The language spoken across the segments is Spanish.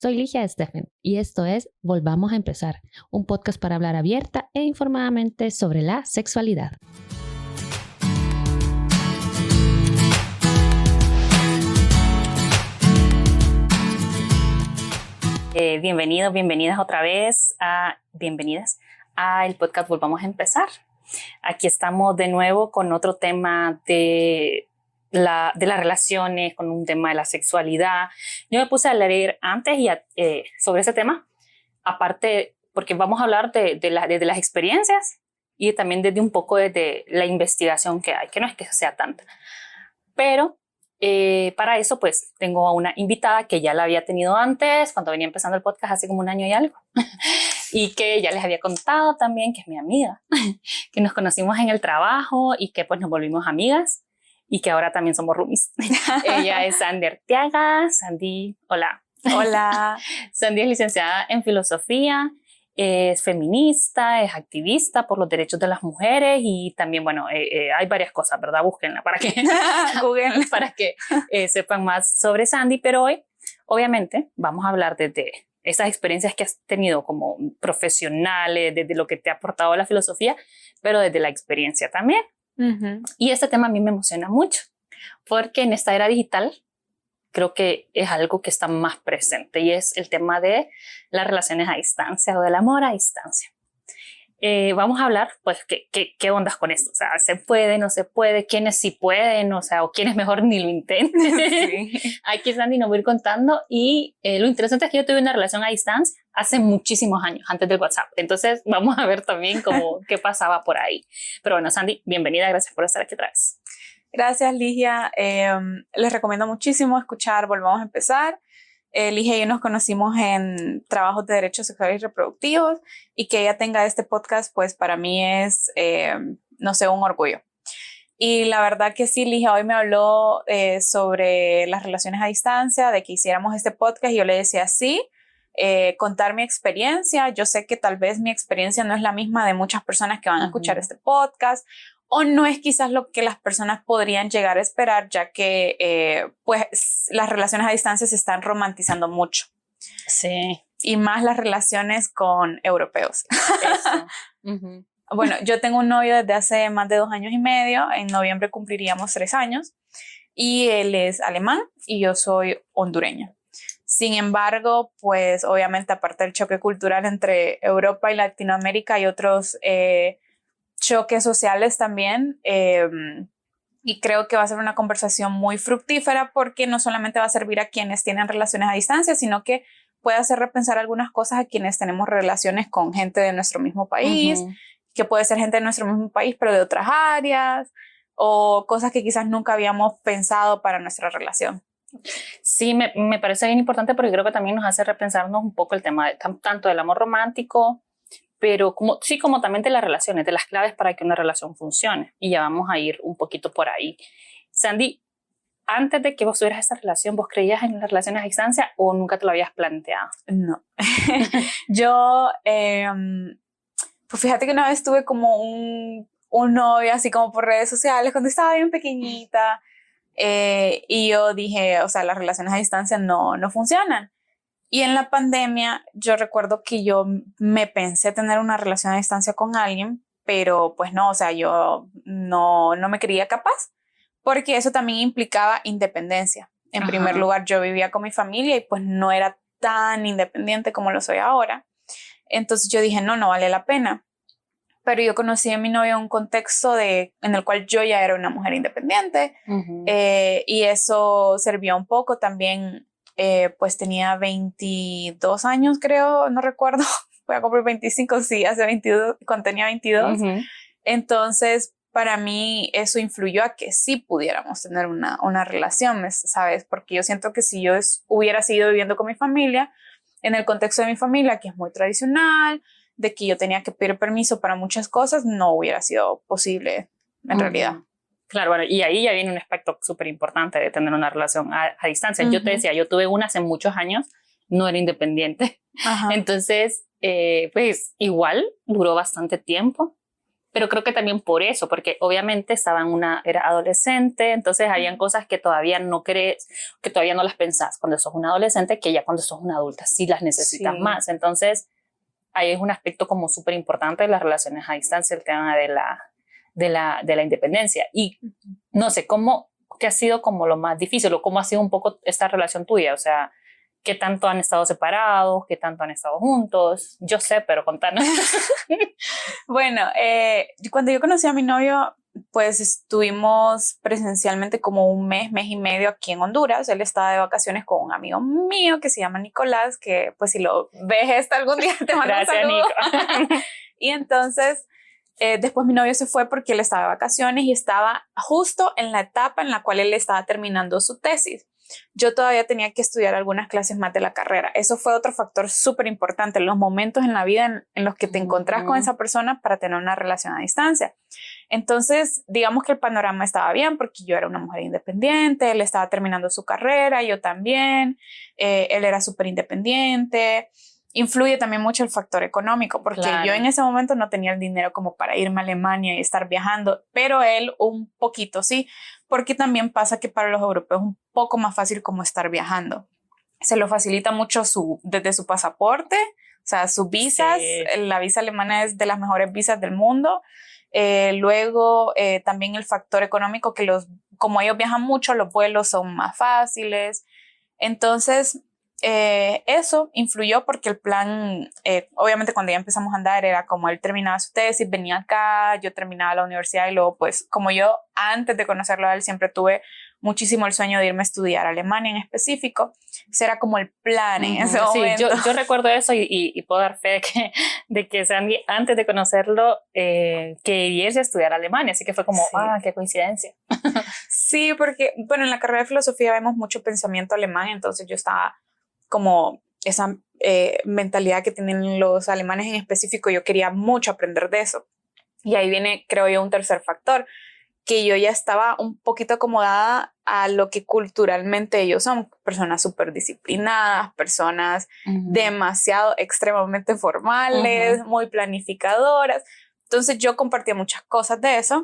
Soy Ligia Steffen y esto es Volvamos a Empezar, un podcast para hablar abierta e informadamente sobre la sexualidad. Bienvenidas otra vez bienvenidas a el podcast Volvamos a Empezar. Aquí estamos de nuevo con otro tema de las relaciones, con un tema de la sexualidad. Yo me puse a leer antes sobre ese tema, aparte porque vamos a hablar de las experiencias y también desde un poco de la investigación que hay, que no es que sea tanta. Pero para eso pues tengo a una invitada que ya la había tenido antes, cuando venía empezando el podcast hace como un año y algo, y que ya les había contado también, que es mi amiga, que nos conocimos en el trabajo y que pues nos volvimos amigas y que ahora también somos roomies. Ella es Sandy Arteaga. Sandy, hola. Hola. Sandy es licenciada en filosofía, es feminista, es activista por los derechos de las mujeres y también, bueno, hay varias cosas, ¿verdad? Búsquenla para que, para que sepan más sobre Sandy, pero hoy, obviamente, vamos a hablar de esas experiencias que has tenido como profesionales, desde lo que te ha aportado la filosofía, pero desde la experiencia también. Uh-huh. Y este tema a mí me emociona mucho, porque en esta era digital creo que es algo que está más presente y es el tema de las relaciones a distancia o del amor a distancia. Vamos a hablar, pues, ¿qué ondas con esto? O sea, ¿se puede, no se puede? ¿Quiénes sí pueden? O sea, ¿o quiénes mejor ni lo intenten? Sí. Aquí Sandy nos va a ir contando y lo interesante es que yo tuve una relación a distancia hace muchísimos años, antes del WhatsApp. Entonces, vamos a ver también qué pasaba por ahí. Pero bueno, Sandy, bienvenida, gracias por estar aquí otra vez. Gracias, Ligia. Les recomiendo muchísimo escuchar Volvamos a Empezar. Ligia y yo nos conocimos en trabajos de derechos sexuales y reproductivos y que ella tenga este podcast, pues para mí es, no sé, un orgullo. Y la verdad que sí, Ligia hoy me habló sobre las relaciones a distancia, de que hiciéramos este podcast y yo le decía sí, contar mi experiencia. Yo sé que tal vez mi experiencia no es la misma de muchas personas que van a escuchar este podcast, o no es quizás lo que las personas podrían llegar a esperar, ya que pues las relaciones a distancia se están romantizando mucho. Sí. Y más las relaciones con europeos. Eso. Uh-huh. Bueno, yo tengo un novio desde hace más de 2 años y medio. En noviembre cumpliríamos 3 años. Y él es alemán y yo soy hondureña. Sin embargo, pues obviamente aparte del choque cultural entre Europa y Latinoamérica hay otros choques sociales también, y creo que va a ser una conversación muy fructífera porque no solamente va a servir a quienes tienen relaciones a distancia, sino que puede hacer repensar algunas cosas a quienes tenemos relaciones con gente de nuestro mismo país, uh-huh, que puede ser gente de nuestro mismo país pero de otras áreas, o cosas que quizás nunca habíamos pensado para nuestra relación. Sí, me parece bien importante porque creo que también nos hace repensarnos un poco el tema tanto del amor romántico, pero como también de las relaciones, de las claves para que una relación funcione. Y ya vamos a ir un poquito por ahí. Sandy, antes de que vos tuvieras esta relación, ¿vos creías en las relaciones a distancia o nunca te lo habías planteado? No. Yo, pues fíjate que una vez tuve como un novio así como por redes sociales cuando estaba bien pequeñita, y yo dije, o sea, las relaciones a distancia no funcionan. Y en la pandemia yo recuerdo que yo me pensé tener una relación a distancia con alguien, pero pues no, o sea, yo no me creía capaz, porque eso también implicaba independencia. En Ajá. primer lugar, yo vivía con mi familia y pues no era tan independiente como lo soy ahora. Entonces yo dije, no vale la pena. Pero yo conocí a mi novio en un contexto en el cual yo ya era una mujer independiente, uh-huh, y eso servía un poco también. Pues tenía 22 años, creo, no recuerdo, voy a cumplir 25, sí, hace 22, cuando tenía 22. Uh-huh. Entonces, para mí eso influyó a que sí pudiéramos tener una relación, ¿sabes? Porque yo siento que si yo hubiera seguido viviendo con mi familia, en el contexto de mi familia, que es muy tradicional, de que yo tenía que pedir permiso para muchas cosas, no hubiera sido posible en uh-huh. realidad. Claro, bueno, y ahí ya viene un aspecto súper importante de tener una relación a distancia. Uh-huh. Yo te decía, yo tuve una hace muchos años, no era independiente. Uh-huh. Entonces, pues igual duró bastante tiempo. pero creo que también por eso, porque obviamente era adolescente, entonces habían cosas que todavía no crees, que todavía no las pensás cuando sos un adolescente, que ya cuando sos una adulta sí las necesitas más. Entonces, ahí es un aspecto como súper importante de las relaciones a distancia, el tema de la independencia. Y no sé, ¿qué ha sido como lo más difícil o cómo ha sido un poco esta relación tuya? O sea, ¿qué tanto han estado separados? ¿Qué tanto han estado juntos? Yo sé, pero contanos. Bueno, cuando yo conocí a mi novio, pues estuvimos presencialmente como un mes y medio aquí en Honduras. Él estaba de vacaciones con un amigo mío que se llama Nicolás, que pues si lo ves algún día te mando un saludo. Nico. Y entonces después mi novio se fue porque él estaba de vacaciones y estaba justo en la etapa en la cual él estaba terminando su tesis. Yo todavía tenía que estudiar algunas clases más de la carrera. Eso fue otro factor súper importante, los momentos en la vida en los que te encontrás con esa persona para tener una relación a distancia. Entonces, digamos que el panorama estaba bien porque yo era una mujer independiente, él estaba terminando su carrera, yo también, él era súper independiente. Influye también mucho el factor económico, porque yo en ese momento no tenía el dinero como para irme a Alemania y estar viajando, pero él un poquito sí, porque también pasa que para los europeos es un poco más fácil como estar viajando. Se lo facilita mucho desde su pasaporte, o sea, sus visas, la visa alemana es de las mejores visas del mundo. Luego también el factor económico, que como ellos viajan mucho, los vuelos son más fáciles. Entonces, eso influyó porque el plan, obviamente cuando ya empezamos a andar era como él terminaba su tesis, venía acá, yo terminaba la universidad y luego pues como yo antes de conocerlo a él siempre tuve muchísimo el sueño de irme a estudiar a Alemania en específico, ese era como el plan en ese momento. Sí, yo recuerdo eso y puedo dar fe de que Sandy antes de conocerlo quería irse a estudiar a Alemania, así que fue como, qué coincidencia. Sí, porque bueno, en la carrera de filosofía vemos mucho pensamiento alemán, entonces yo estaba como esa mentalidad que tienen los alemanes en específico, yo quería mucho aprender de eso. Y ahí viene, creo yo, un tercer factor, que yo ya estaba un poquito acomodada a lo que culturalmente ellos son, personas súper disciplinadas, personas demasiado extremadamente formales, muy planificadoras. Entonces yo compartía muchas cosas de eso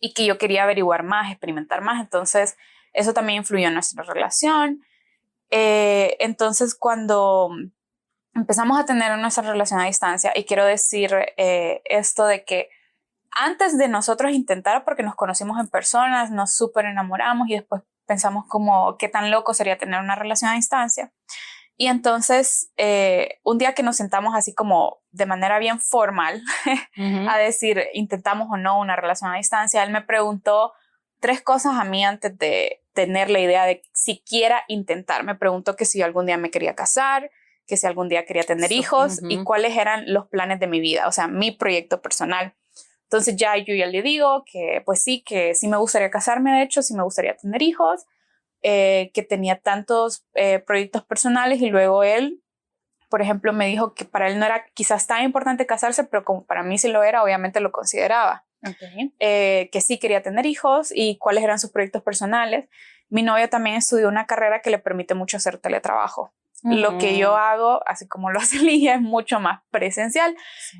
y que yo quería averiguar más, experimentar más. Entonces eso también influyó en nuestra relación. Entonces cuando empezamos a tener nuestra relación a distancia, y quiero decir esto de que antes de nosotros intentar, porque nos conocimos en personas, nos súper enamoramos y después pensamos como qué tan loco sería tener una relación a distancia. Y entonces un día que nos sentamos así como de manera bien formal a decir intentamos o no una relación a distancia, él me preguntó 3 cosas a mí antes de tener la idea de siquiera intentar. Me preguntó que si yo algún día me quería casar, que si algún día quería tener hijos y cuáles eran los planes de mi vida, o sea, mi proyecto personal. Entonces yo ya le digo que que sí me gustaría casarme, de hecho, sí me gustaría tener hijos, que tenía tantos proyectos personales y luego él, por ejemplo, me dijo que para él no era quizás tan importante casarse, pero como para mí sí lo era, obviamente lo consideraba. Que sí quería tener hijos y cuáles eran sus proyectos personales. Mi novio también estudió una carrera que le permite mucho hacer teletrabajo. Lo que yo hago, así como lo hace Ligia, es mucho más presencial.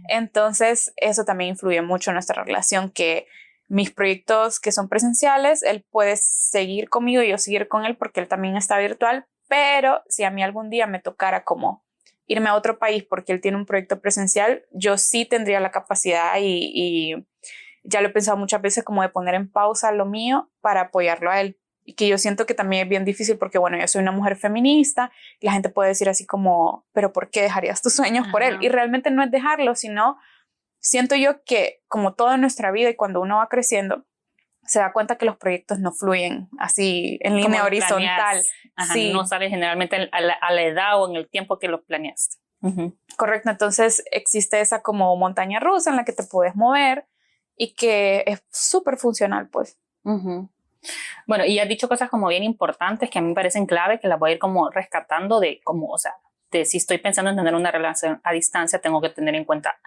Entonces, eso también influye mucho en nuestra relación, que mis proyectos que son presenciales, él puede seguir conmigo y yo seguir con él porque él también está virtual, pero si a mí algún día me tocara como irme a otro país porque él tiene un proyecto presencial, yo sí tendría la capacidad y ya lo he pensado muchas veces como de poner en pausa lo mío para apoyarlo a él. Y que yo siento que también es bien difícil porque, bueno, yo soy una mujer feminista y la gente puede decir así como, pero ¿por qué dejarías tus sueños por él? Y realmente no es dejarlo, sino siento yo que como toda nuestra vida y cuando uno va creciendo, se da cuenta que los proyectos no fluyen así en línea horizontal. Sí. No sale generalmente a la edad o en el tiempo que los planeaste. Correcto, entonces existe esa como montaña rusa en la que te puedes mover y que es súper funcional, pues. Bueno, y has dicho cosas como bien importantes que a mí me parecen clave, que las voy a ir como rescatando de como, o sea, de si estoy pensando en tener una relación a distancia, tengo que tener en cuenta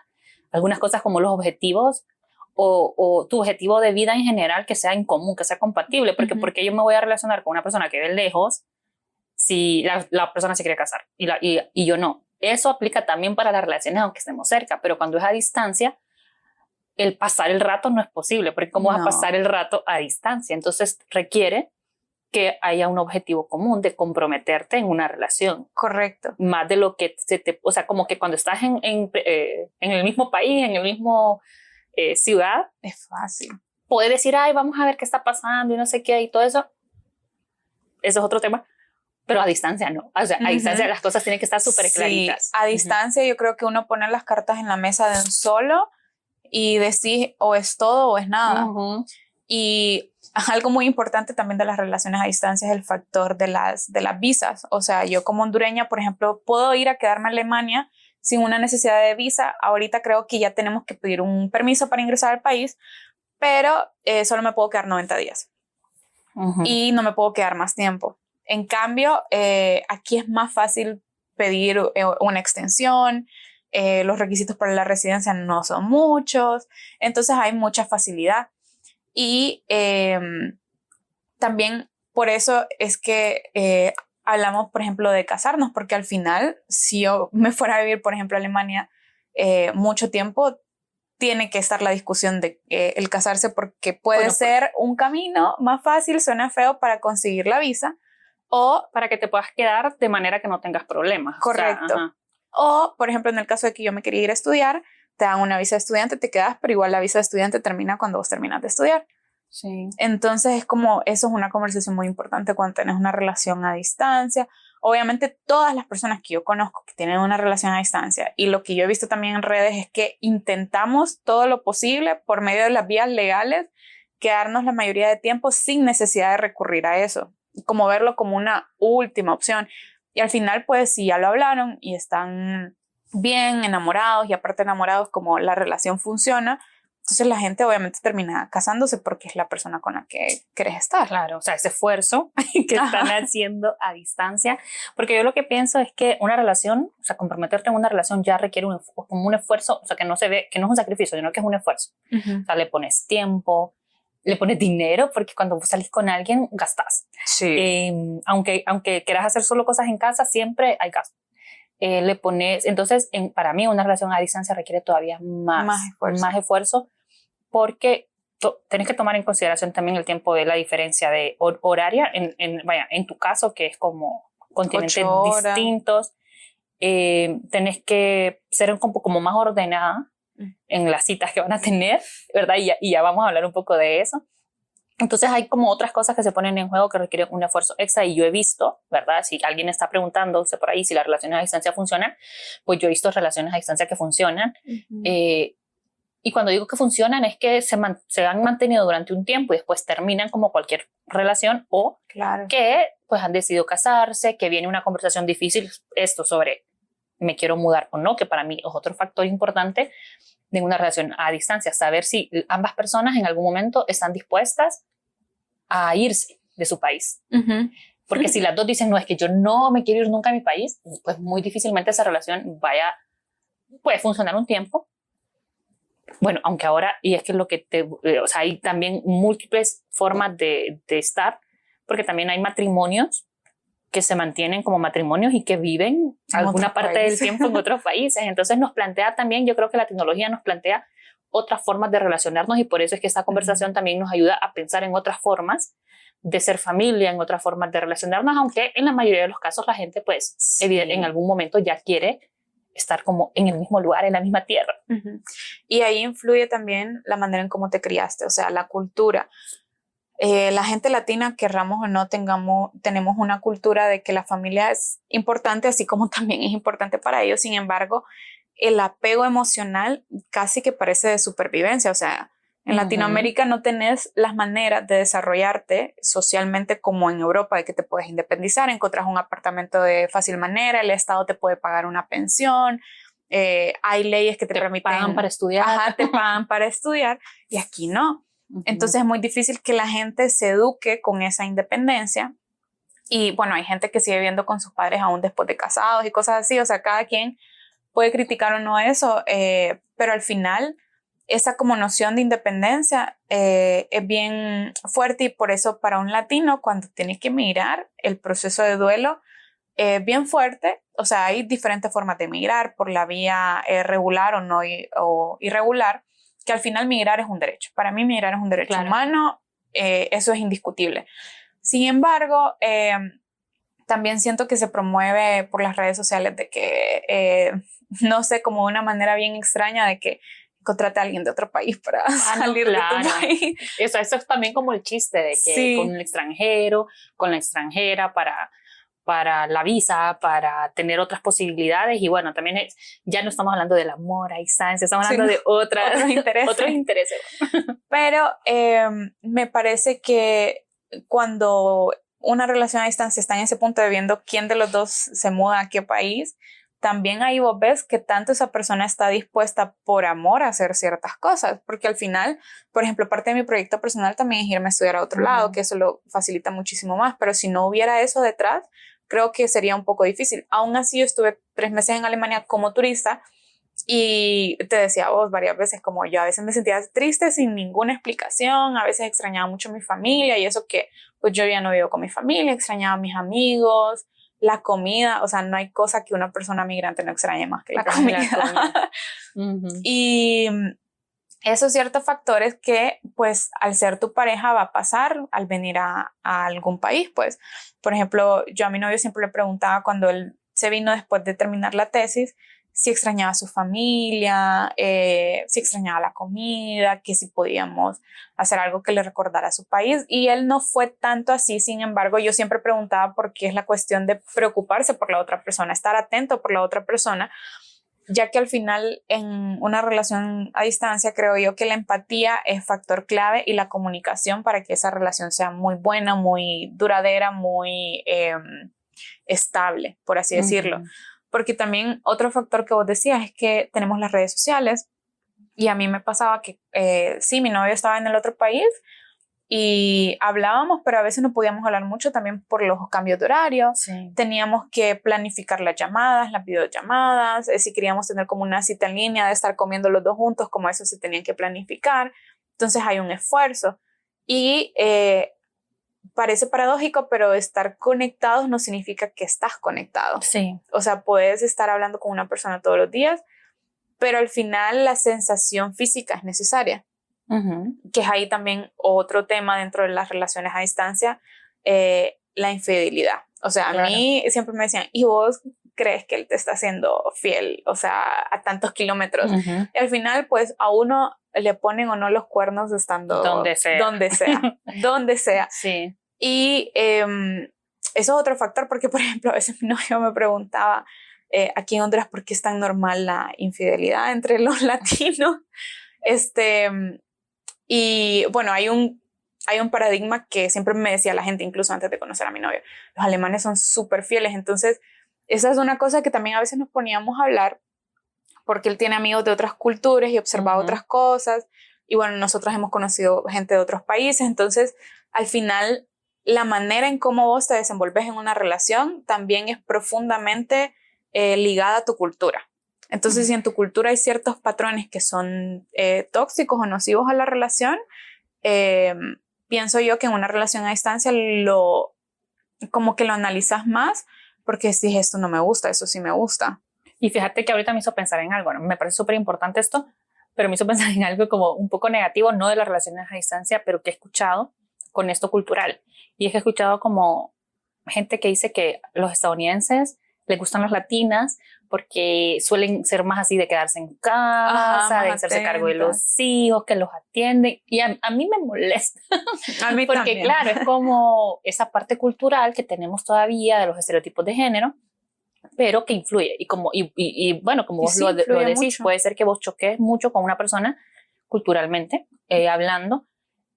algunas cosas como los objetivos o tu objetivo de vida en general que sea en común, que sea compatible, porque yo me voy a relacionar con una persona que vive lejos si la persona se quiere casar y yo no. Eso aplica también para las relaciones aunque estemos cerca, pero cuando es a distancia, el pasar el rato no es posible, porque ¿cómo vas a pasar el rato a distancia? Entonces requiere que haya un objetivo común de comprometerte en una relación. Correcto. Más de lo que o sea, como que cuando estás en el mismo país, en el mismo ciudad, es fácil. Puedes decir, ay, vamos a ver qué está pasando y no sé qué, y todo eso. Eso es otro tema. Pero a distancia no. O sea, a distancia las cosas tienen que estar súper claritas. A distancia yo creo que uno pone las cartas en la mesa de un solo y decís o es todo o es nada. Y algo muy importante también de las relaciones a distancia es el factor de las visas. O sea, yo como hondureña, por ejemplo, puedo ir a quedarme a Alemania sin una necesidad de visa. Ahorita creo que ya tenemos que pedir un permiso para ingresar al país, pero solo me puedo quedar 90 días. Y no me puedo quedar más tiempo. En cambio, aquí es más fácil pedir una extensión, los requisitos para la residencia no son muchos, entonces hay mucha facilidad. Y también por eso es que hablamos, por ejemplo, de casarnos, porque al final, si yo me fuera a vivir, por ejemplo, a Alemania mucho tiempo, tiene que estar la discusión de el casarse, porque puede ser un camino más fácil, suena feo, para conseguir la visa, o para que te puedas quedar de manera que no tengas problemas. Correcto. O, por ejemplo, en el caso de que yo me quería ir a estudiar, te dan una visa de estudiante, te quedas, pero igual la visa de estudiante termina cuando vos terminas de estudiar. Sí. Entonces es como, eso es una conversación muy importante cuando tenés una relación a distancia. Obviamente todas las personas que yo conozco que tienen una relación a distancia, y lo que yo he visto también en redes, es que intentamos todo lo posible por medio de las vías legales quedarnos la mayoría de tiempo sin necesidad de recurrir a eso, como verlo como una última opción. Y al final, pues, si ya lo hablaron y están bien enamorados, y aparte enamorados, como la relación funciona, entonces la gente obviamente termina casándose porque es la persona con la que querés estar. Claro, o sea, ese esfuerzo que están haciendo a distancia, porque yo lo que pienso es que una relación, o sea, comprometerte en una relación ya requiere como un esfuerzo, o sea, que no se ve, que no es un sacrificio, sino que es un esfuerzo. O sea, le pones tiempo, le pones dinero, porque cuando vos salís con alguien, gastas. Sí. Aunque quieras hacer solo cosas en casa, siempre hay gasto. Le pones, entonces, para mí una relación a distancia requiere todavía más esfuerzo, porque tenés que tomar en consideración también el tiempo de la diferencia de horaria, en tu caso, que es como continentes distintos, tenés que ser un poco como más ordenada en las citas que van a tener, ¿verdad? Y ya vamos a hablar un poco de eso. Entonces hay como otras cosas que se ponen en juego que requieren un esfuerzo extra, y yo he visto, ¿verdad? Si alguien está preguntándose por ahí si las relaciones a distancia funcionan, pues yo he visto relaciones a distancia que funcionan. Y cuando digo que funcionan es que se han mantenido durante un tiempo y después terminan como cualquier relación, o que pues han decidido casarse, que viene una conversación difícil, esto sobre me quiero mudar o no, que para mí es otro factor importante de una relación a distancia, saber si ambas personas en algún momento están dispuestas a irse de su país. Porque si las dos dicen, no, es que yo no me quiero ir nunca a mi país, pues muy difícilmente esa relación puede funcionar un tiempo. Bueno, aunque ahora, y es que lo que o sea, hay también múltiples formas de estar, porque también hay matrimonios que se mantienen como matrimonios y que viven alguna parte del tiempo en otros países. Entonces nos plantea también, yo creo que la tecnología nos plantea otras formas de relacionarnos, y por eso es que esta conversación también nos ayuda a pensar en otras formas de ser familia, en otras formas de relacionarnos, aunque en la mayoría de los casos la gente pues en algún momento ya quiere estar como en el mismo lugar, en la misma tierra. Y ahí influye también la manera en cómo te criaste, o sea, la cultura. La gente latina, querramos o no, tenemos una cultura de que la familia es importante, así como también es importante para ellos. Sin embargo, el apego emocional casi que parece de supervivencia. O sea, en Latinoamérica no tenés las maneras de desarrollarte socialmente como en Europa, de que te puedes independizar, encontrás un apartamento de fácil manera, el Estado te puede pagar una pensión, hay leyes que te permiten... Te pagan para estudiar. Te pagan para estudiar, y aquí no. Entonces es muy difícil que la gente se eduque con esa independencia. Y bueno, hay gente que sigue viviendo con sus padres aún después de casados y cosas así. O sea, cada quien puede criticar o no eso, pero al final esa como noción de independencia es bien fuerte, y por eso para un latino, cuando tiene que emigrar, el proceso de duelo es bien fuerte. O sea, hay diferentes formas de emigrar, por la vía regular o no o irregular. que al final migrar es un derecho. Para mí migrar es un derecho humano, eso es indiscutible. Sin embargo, también siento que se promueve por las redes sociales de que, no sé, como una manera bien extraña de que contrate a alguien de otro país para salir de tu país. Eso es también como el chiste de que con el extranjero, con la extranjera para la visa, para tener otras posibilidades. Y bueno, también ya no estamos hablando del amor a distancia, estamos hablando de otros intereses. Pero me parece que cuando una relación a distancia está en ese punto de viendo quién de los dos se muda a qué país, también ahí vos ves que tanto esa persona está dispuesta por amor a hacer ciertas cosas, porque al final, por ejemplo, parte de mi proyecto personal también es irme a estudiar a otro lado, que eso lo facilita muchísimo más, pero si no hubiera eso detrás, creo que sería un poco difícil. Aún así, yo estuve 3 meses en Alemania como turista y te decía vos varias veces, como yo a veces me sentía triste sin ninguna explicación, a veces extrañaba mucho a mi familia y eso que pues yo ya no vivo con mi familia, extrañaba a mis amigos, la comida, o sea, no hay cosa que una persona migrante no extrañe más que la comida. Y esos ciertos factores que, pues, al ser tu pareja va a pasar al venir a algún país, pues. Por ejemplo, yo a mi novio siempre le preguntaba cuando él se vino después de terminar la tesis, si extrañaba a su familia, si extrañaba la comida, que si podíamos hacer algo que le recordara a su país. Y él no fue tanto así, sin embargo, yo siempre preguntaba por qué es la cuestión de preocuparse por la otra persona, estar atento por la otra persona, ya que al final en una relación a distancia creo yo que la empatía es factor clave y la comunicación para que esa relación sea muy buena, muy duradera, muy estable, por así decirlo. Porque también otro factor que vos decías es que tenemos las redes sociales y a mí me pasaba que sí, mi novio estaba en el otro país y hablábamos, pero a veces no podíamos hablar mucho también por los cambios de horario. Teníamos que planificar las llamadas, las videollamadas, si queríamos tener como una cita en línea de estar comiendo los dos juntos, como eso se tenía que planificar. Entonces hay un esfuerzo y parece paradójico, pero estar conectados no significa que estás conectado. O sea, puedes estar hablando con una persona todos los días, pero al final la sensación física es necesaria. Que es ahí también otro tema dentro de las relaciones a distancia, la infidelidad. O sea, a mí siempre me decían, ¿y vos crees que él te está haciendo fiel? O sea, a tantos kilómetros. Y al final, pues, a uno le ponen o no los cuernos estando donde sea. Sí. Y eso es otro factor, porque, por ejemplo, a veces mi novio me preguntaba aquí en Honduras por qué es tan normal la infidelidad entre los latinos. Y bueno, hay un paradigma que siempre me decía la gente, incluso antes de conocer a mi novio. Los alemanes son súper fieles. Entonces, esa es una cosa que también a veces nos poníamos a hablar, porque él tiene amigos de otras culturas y observaba otras cosas. Y bueno, nosotros hemos conocido gente de otros países. Entonces, al final, la manera en cómo vos te desenvolves en una relación también es profundamente ligada a tu cultura. Entonces, si en tu cultura hay ciertos patrones que son tóxicos o nocivos a la relación, pienso yo que en una relación a distancia como que lo analizas más, porque si esto no me gusta, eso sí me gusta. Y fíjate que ahorita me hizo pensar en algo, ¿no? Me parece súper importante esto, pero me hizo pensar en algo como un poco negativo, no de las relaciones a distancia, pero que he escuchado con esto cultural. Y es que he escuchado como gente que dice que los estadounidenses les gustan las latinas porque suelen ser más así de quedarse en casa, de hacerse cargo de los hijos, que los atienden. Y a mí me molesta. A mí porque también. Claro, es como esa parte cultural que tenemos todavía de los estereotipos de género, pero que influye. Y bueno, como vos lo decís, mucho. Puede ser que vos choques mucho con una persona culturalmente, hablando.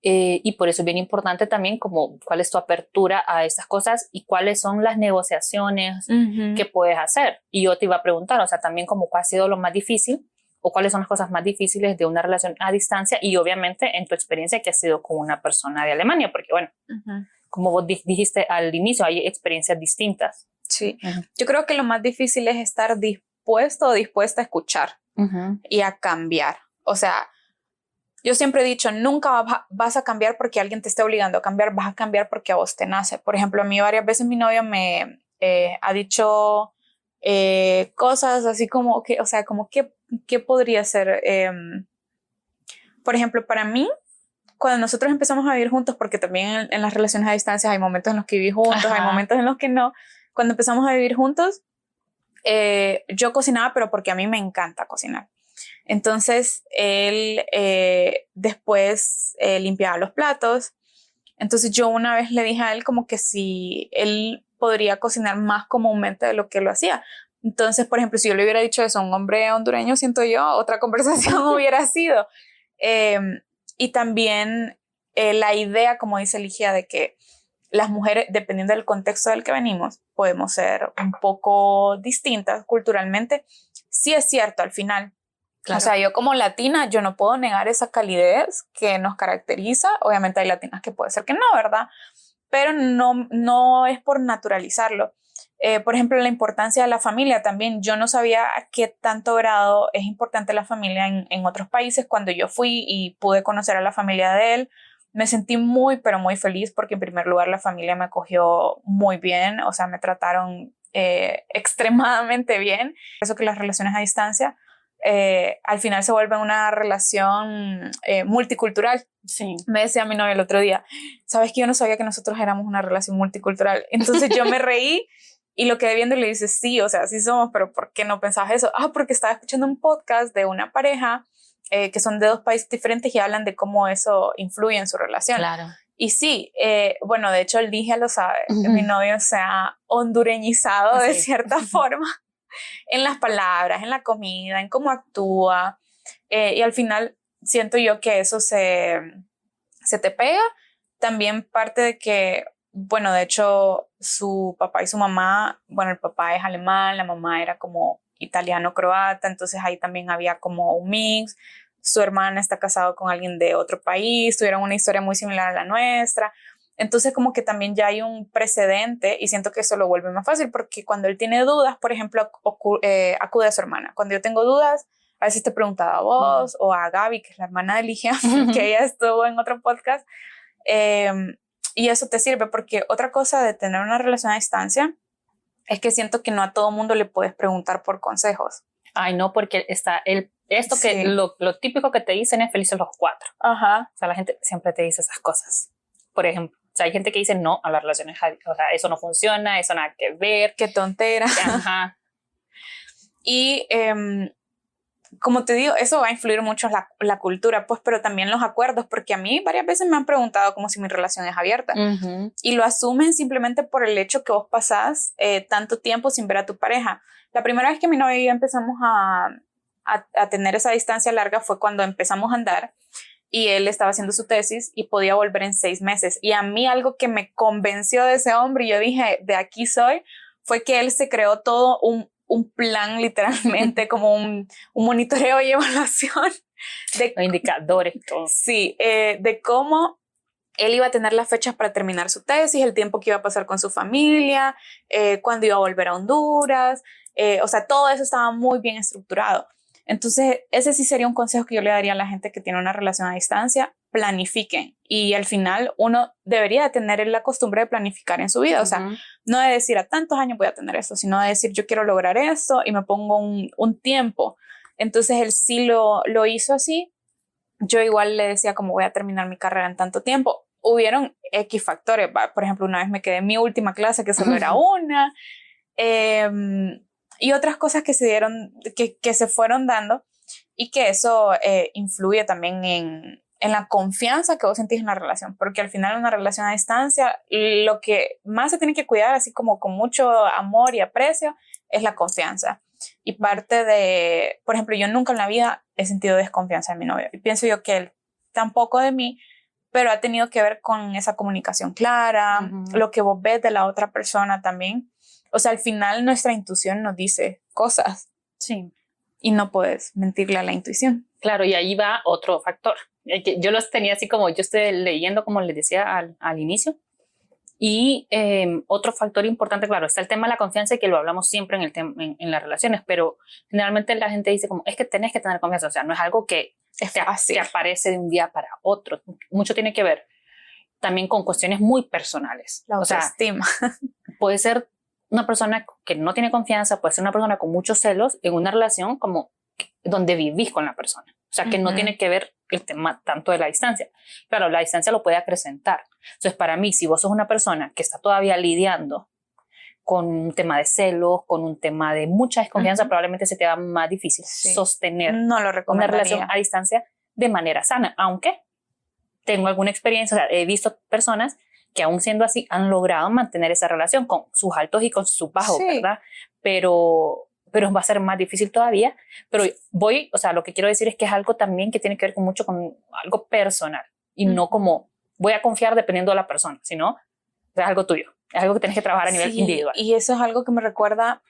Y por eso es bien importante también como cuál es tu apertura a estas cosas y cuáles son las negociaciones que puedes hacer. Y yo te iba a preguntar, o sea, también como cuál ha sido lo más difícil o cuáles son las cosas más difíciles de una relación a distancia y obviamente en tu experiencia que ha sido con una persona de Alemania, porque bueno, como vos dijiste al inicio, hay experiencias distintas. Sí, yo creo que lo más difícil es estar dispuesto o dispuesta a escuchar y a cambiar. O sea, yo siempre he dicho, nunca vas a cambiar porque alguien te esté obligando a cambiar, vas a cambiar porque a vos te nace. Por ejemplo, a mí varias veces mi novio me ha dicho cosas así como que, o sea, como que podría ser, por ejemplo, para mí, cuando nosotros empezamos a vivir juntos, porque también en las relaciones a distancia hay momentos en los que viví juntos, hay momentos en los que no. Cuando empezamos a vivir juntos, yo cocinaba, pero porque a mí me encanta cocinar. Entonces, él después limpiaba los platos. Entonces, yo una vez le dije a él como que si él podría cocinar más comúnmente de lo que lo hacía. Entonces, por ejemplo, si yo le hubiera dicho eso a un hombre hondureño, siento yo, otra conversación hubiera sido. Y también la idea, como dice Ligia, de que las mujeres, dependiendo del contexto del que venimos, podemos ser un poco distintas culturalmente. Sí es cierto al final. Claro. O sea, yo como latina, yo no puedo negar esa calidez que nos caracteriza. Obviamente hay latinas que puede ser que no, ¿verdad? Pero no es por naturalizarlo. Por ejemplo, la importancia de la familia también. Yo no sabía a qué tanto grado es importante la familia en otros países. Cuando yo fui y pude conocer a la familia de él, me sentí muy, pero muy feliz porque en primer lugar la familia me acogió muy bien, o sea, me trataron extremadamente bien. Eso que las relaciones a distancia al final se vuelve una relación multicultural. Sí. Me decía mi novio el otro día, ¿sabes que yo no sabía que nosotros éramos una relación multicultural? Entonces yo me reí y lo quedé viendo y le dice, sí, o sea, sí somos, pero ¿por qué no pensabas eso? Porque estaba escuchando un podcast de una pareja que son de dos países diferentes y hablan de cómo eso influye en su relación. Claro. Y sí, bueno, de hecho, Ligia lo sabe, mi novio se ha hondureñizado de cierta forma en las palabras, en la comida, en cómo actúa, y al final siento yo que eso se te pega. También parte de que, bueno, de hecho, su papá y su mamá, bueno, el papá es alemán, la mamá era como italiano-croata, entonces ahí también había como un mix. Su hermana está casado con alguien de otro país, tuvieron una historia muy similar a la nuestra. Entonces como que también ya hay un precedente y siento que eso lo vuelve más fácil porque cuando él tiene dudas, por ejemplo, acude a su hermana. Cuando yo tengo dudas, a veces te preguntaba a vos o a Gaby, que es la hermana de Ligia, que ella estuvo en otro podcast. Y eso te sirve porque otra cosa de tener una relación a distancia es que siento que no a todo mundo le puedes preguntar por consejos. Ay, no, porque está esto que lo típico que te dicen es felices los cuatro. Ajá. O sea, la gente siempre te dice esas cosas. Por ejemplo, o sea, hay gente que dice no a las relaciones, o sea, eso no funciona, eso nada que ver. Qué tontera. Ajá. Y como te digo, eso va a influir mucho la cultura, pues, pero también los acuerdos, porque a mí varias veces me han preguntado como si mi relación es abierta. Y lo asumen simplemente por el hecho que vos pasás tanto tiempo sin ver a tu pareja. La primera vez que mi novia y yo empezamos a tener esa distancia larga fue cuando empezamos a andar y él estaba haciendo su tesis y podía volver en 6 meses. Y a mí algo que me convenció de ese hombre, y yo dije, de aquí soy, fue que él se creó todo un plan literalmente, como un monitoreo y evaluación. Los indicadores y todo. Sí, de cómo él iba a tener las fechas para terminar su tesis, el tiempo que iba a pasar con su familia, cuándo iba a volver a Honduras, o sea, todo eso estaba muy bien estructurado. Entonces, ese sí sería un consejo que yo le daría a la gente que tiene una relación a distancia: planifiquen. Y al final uno debería tener la costumbre de planificar en su vida. O sea, no de decir a tantos años voy a tener esto, sino de decir yo quiero lograr esto y me pongo un tiempo. Entonces, él sí lo hizo así. Yo igual le decía como voy a terminar mi carrera en tanto tiempo. Hubieron X factores. Por ejemplo, una vez me quedé en mi última clase que solo era una. Y otras cosas que se dieron, que se fueron dando, y que eso influye también en la confianza que vos sentís en la relación, porque al final una relación a distancia, lo que más se tiene que cuidar, así como con mucho amor y aprecio, es la confianza. Y parte de, por ejemplo, yo nunca en la vida he sentido desconfianza de mi novio, y pienso yo que él tampoco de mí, pero ha tenido que ver con esa comunicación clara, lo que vos ves de la otra persona también. O sea, al final nuestra intuición nos dice cosas. Sí. Y no puedes mentirle a la intuición. Claro, y ahí va otro factor. Yo los tenía así como, yo estoy leyendo, como les decía al inicio. Y otro factor importante, claro, está el tema de la confianza, y que lo hablamos siempre en las relaciones, pero generalmente la gente dice como, es que tenés que tener confianza. O sea, no es algo que te aparece de un día para otro. Mucho tiene que ver también con cuestiones muy personales. La autoestima. O sea, puede ser una persona que no tiene confianza, puede ser una persona con muchos celos en una relación como donde vivís con la persona. O sea, que no tiene que ver el tema tanto de la distancia. Claro, la distancia lo puede acrecentar. Entonces, para mí, si vos sos una persona que está todavía lidiando con un tema de celos, con un tema de mucha desconfianza, probablemente se te va más difícil sostener una relación a distancia de manera sana, aunque tengo alguna experiencia, o sea, he visto personas que aún siendo así han logrado mantener esa relación con sus altos y con sus bajos, ¿verdad? Pero va a ser más difícil todavía. Pero o sea, lo que quiero decir es que es algo también que tiene que ver mucho con algo personal y no como voy a confiar dependiendo de la persona, sino es algo tuyo, es algo que tienes que trabajar a nivel individual. Y eso es algo que me recuerda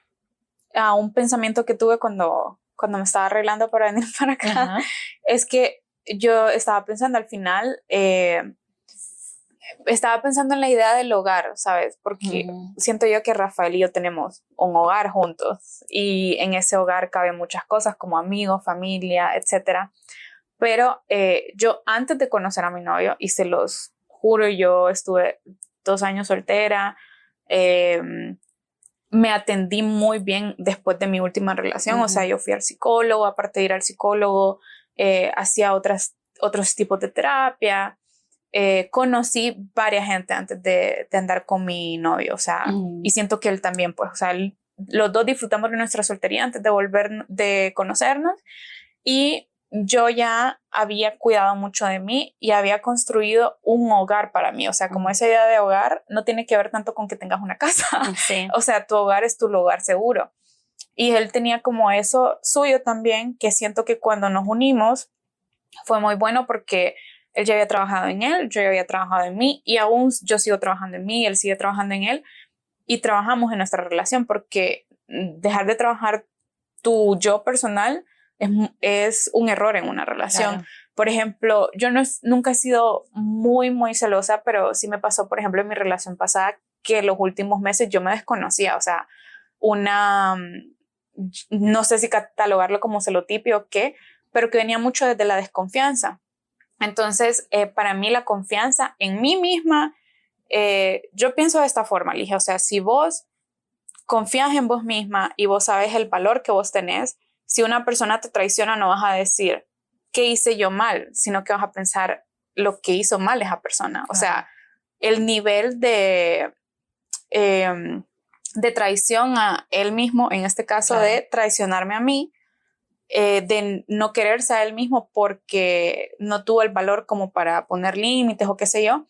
a un pensamiento que tuve cuando me estaba arreglando para venir para acá. Es que yo estaba pensando al final, estaba pensando en la idea del hogar, ¿sabes? Porque siento yo que Rafael y yo tenemos un hogar juntos y en ese hogar caben muchas cosas como amigos, familia, etcétera. Pero yo antes de conocer a mi novio, y se los juro, yo estuve 2 años soltera, me atendí muy bien después de mi última relación, o sea, yo fui al psicólogo, aparte de ir al psicólogo, hacía otros tipos de terapia. Conocí varias gente antes de andar con mi novio, o sea, y siento que él también, pues, o sea, los dos disfrutamos de nuestra soltería antes de conocernos, y yo ya había cuidado mucho de mí y había construido un hogar para mí, o sea, como esa idea de hogar no tiene que ver tanto con que tengas una casa, o sea, tu hogar es tu lugar seguro, y él tenía como eso suyo también, que siento que cuando nos unimos fue muy bueno porque él ya había trabajado en él, yo ya había trabajado en mí, y aún yo sigo trabajando en mí, él sigue trabajando en él, y trabajamos en nuestra relación, porque dejar de trabajar tu yo personal es un error en una relación. Claro. Por ejemplo, yo nunca he sido muy, muy celosa, pero sí me pasó, por ejemplo, en mi relación pasada, que los últimos meses yo me desconocía, o sea, no sé si catalogarlo como celotipia o qué, pero que venía mucho desde la desconfianza. Entonces, para mí la confianza en mí misma, yo pienso de esta forma, Ligia, o sea, si vos confías en vos misma y vos sabes el valor que vos tenés, si una persona te traiciona no vas a decir, ¿qué hice yo mal? Sino que vas a pensar lo que hizo mal esa persona. O sea, el nivel de traición a él mismo, en este caso de traicionarme a mí, de no quererse a él mismo porque no tuvo el valor como para poner límites o qué sé yo,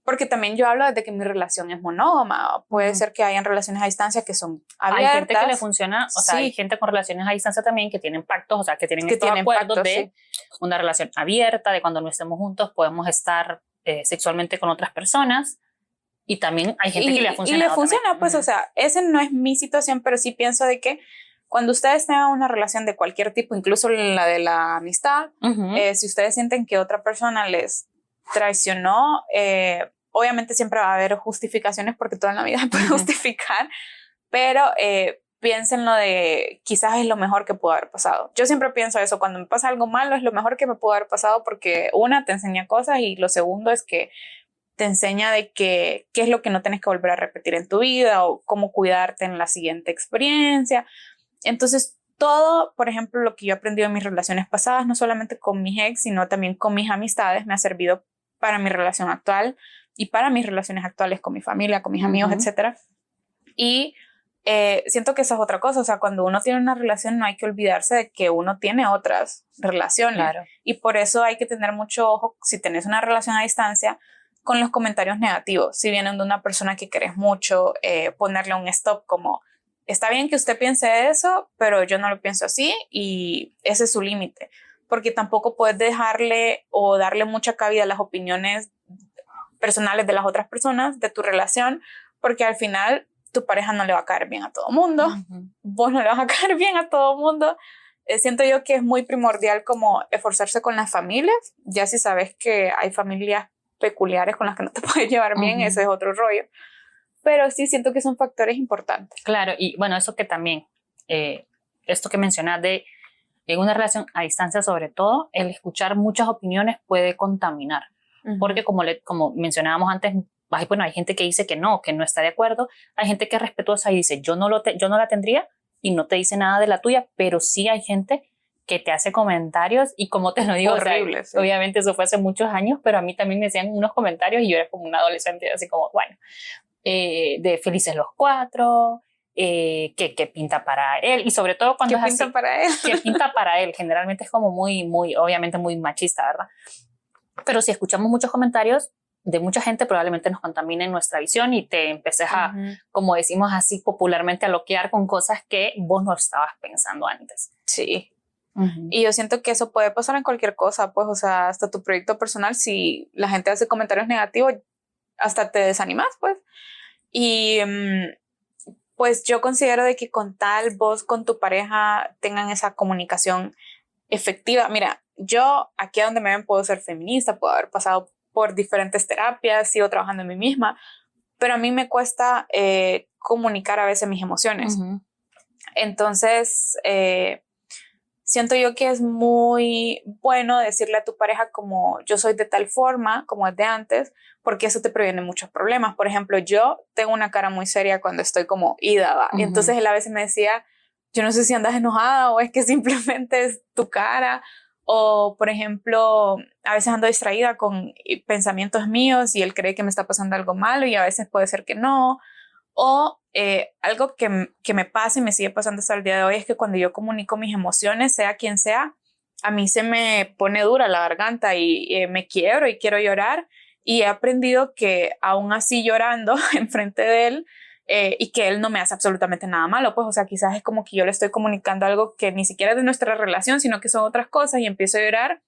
porque también yo hablo desde que mi relación es monógama, puede ser que hayan relaciones a distancia que son abiertas. Hay gente que le funciona, o sea, hay gente con relaciones a distancia también que tienen pactos, o sea, que tienen estos acuerdos de una relación abierta, de cuando no estemos juntos podemos estar sexualmente con otras personas, y también hay gente que le ha funcionado. Y le funciona, pues, o sea, esa no es mi situación, pero sí pienso de que cuando ustedes tengan una relación de cualquier tipo, incluso la de la amistad, si ustedes sienten que otra persona les traicionó, obviamente siempre va a haber justificaciones porque toda la vida se puede justificar, pero piénsenlo de quizás es lo mejor que pudo haber pasado. Yo siempre pienso eso, cuando me pasa algo malo es lo mejor que me pudo haber pasado porque una, te enseña cosas, y lo segundo es que te enseña de qué es lo que no tienes que volver a repetir en tu vida o cómo cuidarte en la siguiente experiencia. Entonces, todo, por ejemplo, lo que yo he aprendido en mis relaciones pasadas, no solamente con mis ex, sino también con mis amistades, me ha servido para mi relación actual y para mis relaciones actuales con mi familia, con mis amigos, etc. Y siento que esa es otra cosa, o sea, cuando uno tiene una relación no hay que olvidarse de que uno tiene otras relaciones. Claro. Y por eso hay que tener mucho ojo, si tenés una relación a distancia, con los comentarios negativos. Si vienen de una persona que querés mucho, ponerle un stop como, está bien que usted piense eso, pero yo no lo pienso así, y ese es su límite. Porque tampoco puedes dejarle o darle mucha cabida a las opiniones personales de las otras personas de tu relación, porque al final tu pareja no le va a caer bien a todo mundo, vos no le vas a caer bien a todo mundo. Siento yo que es muy primordial como esforzarse con las familias, ya si sabes que hay familias peculiares con las que no te puedes llevar bien, ese es otro rollo. Pero sí siento que son factores importantes. Claro, y bueno, eso que también, esto que mencionas de en una relación a distancia, sobre todo, el escuchar muchas opiniones puede contaminar. Porque como mencionábamos antes, bueno, hay gente que dice que no está de acuerdo, hay gente que es respetuosa y dice yo no la tendría, y no te dice nada de la tuya, pero sí hay gente que te hace comentarios y como te lo digo, horrible, o sea, obviamente eso fue hace muchos años, pero a mí también me hacían unos comentarios y yo era como una adolescente, así como, bueno, de felices los cuatro, que pinta para él, y sobre todo cuando ¿Qué pinta así, para él? que pinta para él, generalmente es como muy, obviamente muy machista, ¿verdad? Pero si escuchamos muchos comentarios de mucha gente, probablemente nos contaminen nuestra visión y te empeces a, como decimos así popularmente, a bloquear con cosas que vos no estabas pensando antes. Sí. Y yo siento que eso puede pasar en cualquier cosa, pues, o sea, hasta tu proyecto personal, si la gente hace comentarios negativos, hasta te desanimas, pues. Y pues yo considero de que con tal vos con tu pareja tengan esa comunicación efectiva. Mira, yo aquí donde me ven puedo ser feminista, puedo haber pasado por diferentes terapias, sigo trabajando en mí misma, pero a mí me cuesta comunicar a veces mis emociones. Entonces, siento yo que es muy bueno decirle a tu pareja como yo soy de tal forma, como es de antes, porque eso te previene muchos problemas. Por ejemplo, yo tengo una cara muy seria cuando estoy como ida, ¿va? Y entonces él a veces me decía, yo no sé si andas enojada o es que simplemente es tu cara. O, por ejemplo, a veces ando distraída con pensamientos míos y él cree que me está pasando algo malo y a veces puede ser que no. O algo que me pasa y me sigue pasando hasta el día de hoy es que cuando yo comunico mis emociones, sea quien sea, a mí se me pone dura la garganta y me quiebro y quiero llorar. Y he aprendido que aún así llorando enfrente de él y que él no me hace absolutamente nada malo, pues, o sea, quizás es como que yo le estoy comunicando algo que ni siquiera es de nuestra relación, sino que son otras cosas y empiezo a llorar.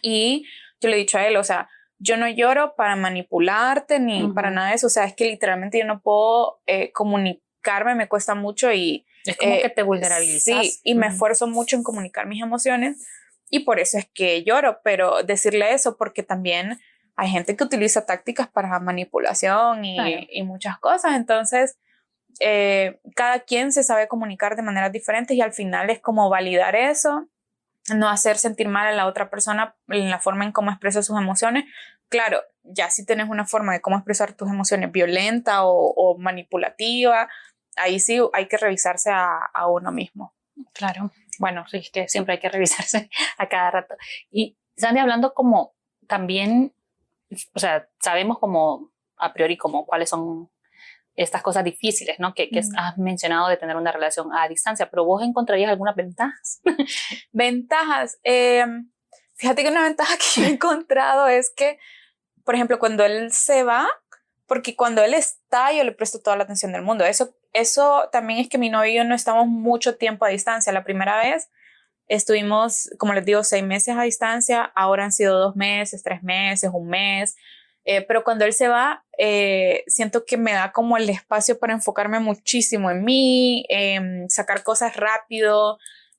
Y yo le he dicho a él, o sea, yo no lloro para manipularte ni para nada de eso, o sea, es que literalmente yo no puedo comunicarme, me cuesta mucho y... Es como que te vulnerabilizas. Sí, y me esfuerzo mucho en comunicar mis emociones y por eso es que lloro, pero decirle eso porque también hay gente que utiliza tácticas para manipulación y muchas cosas, entonces cada quien se sabe comunicar de maneras diferentes y al final es como validar eso, no hacer sentir mal a la otra persona en la forma en cómo expresa sus emociones. Claro, ya si tienes una forma de cómo expresar tus emociones violenta o manipulativa, ahí sí hay que revisarse a uno mismo. Claro, bueno, sí, es que siempre hay que revisarse a cada rato. Y Sandy, hablando como también, o sea, sabemos como a priori como cuáles son estas cosas difíciles, ¿no? Que has mencionado de tener una relación a distancia, pero vos encontrarías algunas ventajas. Ventajas. Fíjate que una ventaja que yo he encontrado es que, por ejemplo, cuando él se va, porque cuando él está, yo le presto toda la atención del mundo. Eso también es que mi novio y yo no estamos mucho tiempo a distancia. La primera vez estuvimos, como les digo, 6 meses a distancia. Ahora han sido 2 meses, 3 meses, 1 mes. Pero cuando él se va, siento que me da como el espacio para enfocarme muchísimo en mí, sacar cosas rápido.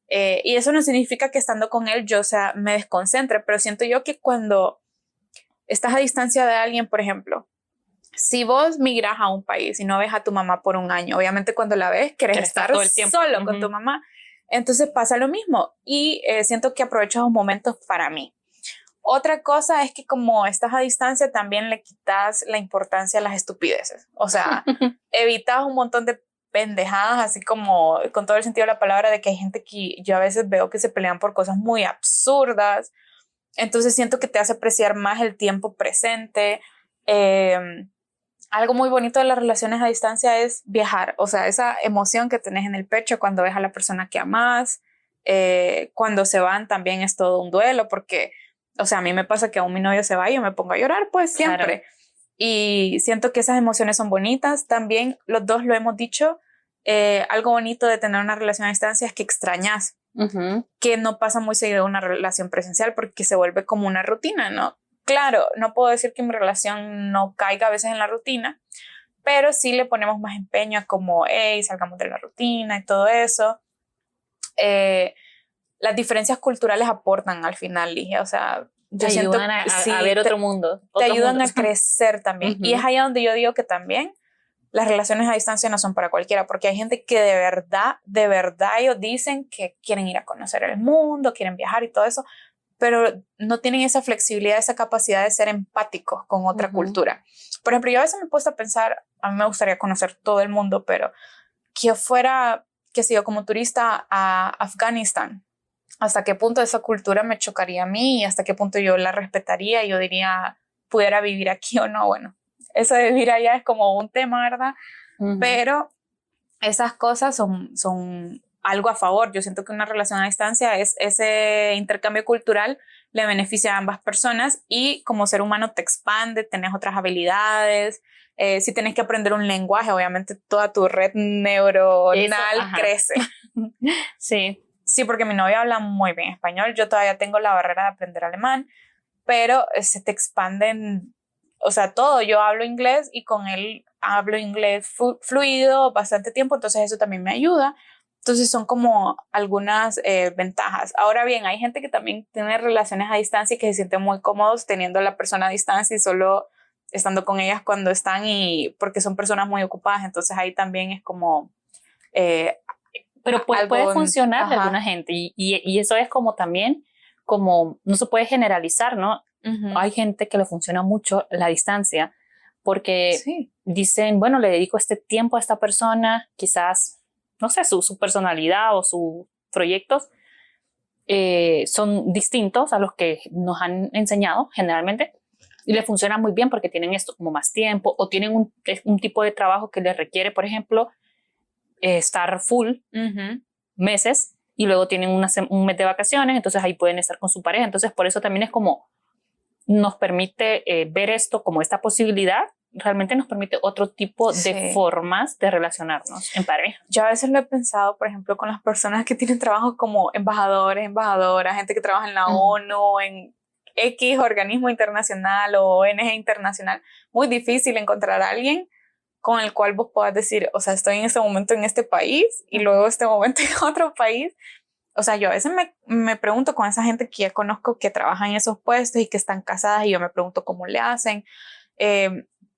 Y eso no significa que estando con él yo, o sea, me desconcentre, pero siento yo que cuando estás a distancia de alguien, por ejemplo, si vos migras a un país y no ves a tu mamá por un año, obviamente cuando la ves querés estar todo el tiempo solo con tu mamá. Entonces pasa lo mismo y siento que aprovecho esos momentos para mí. Otra cosa es que como estás a distancia también le quitas la importancia a las estupideces. O sea, evitas un montón de pendejadas, así como con todo el sentido de la palabra, de que hay gente que yo a veces veo que se pelean por cosas muy absurdas. Entonces siento que te hace apreciar más el tiempo presente. Algo muy bonito de las relaciones a distancia es viajar, o sea, esa emoción que tenés en el pecho cuando ves a la persona que amás, cuando se van también es todo un duelo, porque, o sea, a mí me pasa que aún mi novio se va y yo me pongo a llorar, pues siempre. Claro. Y siento que esas emociones son bonitas. También los dos lo hemos dicho, algo bonito de tener una relación a distancia es que extrañas, que no pasa muy seguido una relación presencial porque se vuelve como una rutina, ¿no? Claro, no puedo decir que mi relación no caiga a veces en la rutina, pero sí le ponemos más empeño a como, hey, salgamos de la rutina y todo eso. Las diferencias culturales aportan al final, Ligia, o sea, yo siento que a ver otro mundo. Te ayudan a crecer también. Y es ahí donde yo digo que también las relaciones a distancia no son para cualquiera, porque hay gente que de verdad ellos dicen que quieren ir a conocer el mundo, quieren viajar y todo eso, pero no tienen esa flexibilidad, esa capacidad de ser empáticos con otra cultura. Por ejemplo, yo a veces me he puesto a pensar, a mí me gustaría conocer todo el mundo, pero que yo fuera, qué sé yo, como turista a Afganistán, hasta qué punto esa cultura me chocaría a mí y hasta qué punto yo la respetaría y yo diría, pudiera vivir aquí o no. Bueno, eso de vivir allá es como un tema, ¿verdad? Pero esas cosas son algo a favor. Yo siento que una relación a distancia es ese intercambio cultural, le beneficia a ambas personas y como ser humano te expande, tenés otras habilidades. Si tenés que aprender un lenguaje, obviamente toda tu red neuronal crece. Sí. Sí, porque mi novia habla muy bien español, yo todavía tengo la barrera de aprender alemán, pero se te expanden, o sea, todo. Yo hablo inglés y con él hablo inglés fluido bastante tiempo, entonces eso también me ayuda. Entonces son como algunas ventajas. Ahora bien, hay gente que también tiene relaciones a distancia y que se sienten muy cómodos teniendo a la persona a distancia y solo estando con ellas cuando están y porque son personas muy ocupadas, entonces ahí también es como... pero puede funcionar de alguna gente y eso es como también, como no se puede generalizar, ¿no? Hay gente que le funciona mucho la distancia porque dicen, bueno, le dedico este tiempo a esta persona, quizás, no sé, su personalidad o sus proyectos son distintos a los que nos han enseñado generalmente y le funciona muy bien porque tienen esto como más tiempo o tienen un tipo de trabajo que les requiere, por ejemplo, estar full meses y luego tienen un mes de vacaciones, entonces ahí pueden estar con su pareja. Entonces por eso también es como nos permite ver esto como esta posibilidad, realmente nos permite otro tipo de formas de relacionarnos en pareja. Yo a veces lo he pensado, por ejemplo, con las personas que tienen trabajos como embajadores, embajadoras, gente que trabaja en la ONU, en X organismo internacional o ONG internacional. Muy difícil encontrar a alguien con el cual vos puedas decir, o sea, estoy en este momento en este país y luego este momento en otro país. O sea, yo a veces me pregunto con esa gente que ya conozco que trabaja en esos puestos y que están casadas y yo me pregunto cómo le hacen.